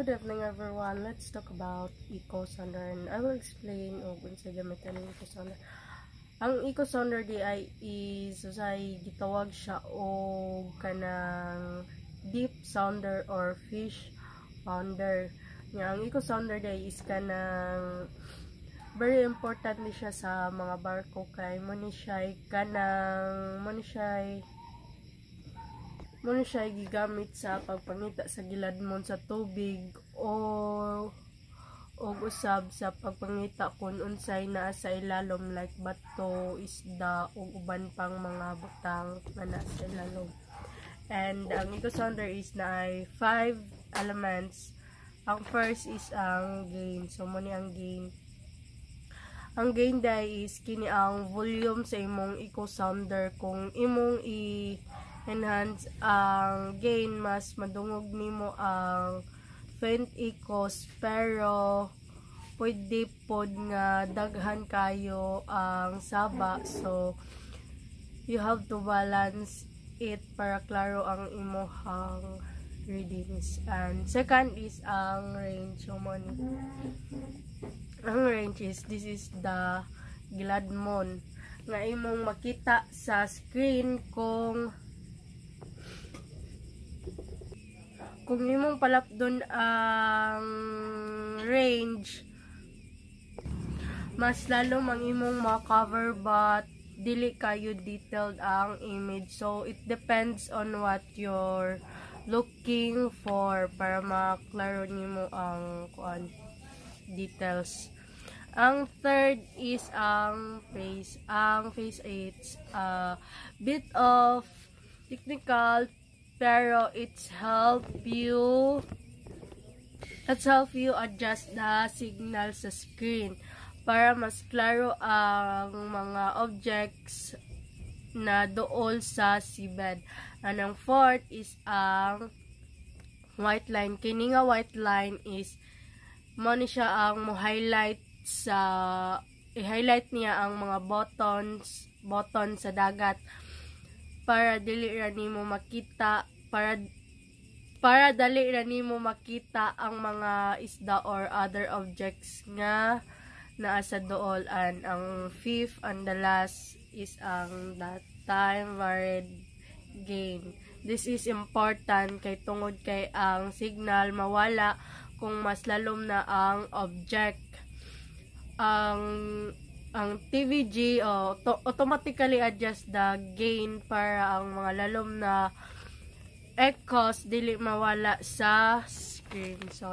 Good evening everyone. Let's talk about eco sounder and I will explain og unsay gamitan ng eco sounder. Ang eco sounder di ay is usay gitawag siya og kanang deep sounder or fish sounder. Nga ang eco sounder di is kanang very important ni siya sa mga barko kay mo ni siya gigamit sa pagpangita sa giladmon sa tubig o usab sa pagpangita kung unsay naa sa ilalom like bato, isda o uban pang mga butang na naa sa ilalom. And ang eco sounder is na ay 5 elements. Ang first is ang gain. So mo ni ang gain. Ang gain day is kini ang volume sa imong eco sounder. Kung imong enhance ang gain, mas madungog nimo ang faint echoes, pero pwede pod nga daghan kayo ang saba, so you have to balance it para klaro ang imong readings. And second is ang range. So ang range is this is the giladmon nga imong makita sa screen kung imong palapdon ang range, mas lalo mang imong ma-cover but dili kayo detailed ang image. So it depends on what you're looking for para maklaro nimo ang details. Ang third is ang face. Ang face is a bit of technical, pero it's help you adjust the signal sa screen para mas klaro ang mga objects na dool sa seabed. And ang fourth is ang white line. Kini nga white line is mo ni siya ang mo-highlight i-highlight niya ang mga button sa dagat para dili ra nimo makita para dali ra nimo makita ang mga isda or other objects nga naa sa dool. And ang fifth and the last is ang time varied gain. This is important kay tungod kay ang signal mawala kung mas lalom na ang object. Ang TVG automatically adjust the gain para ang mga lalom na echoes dili mawala sa screen. So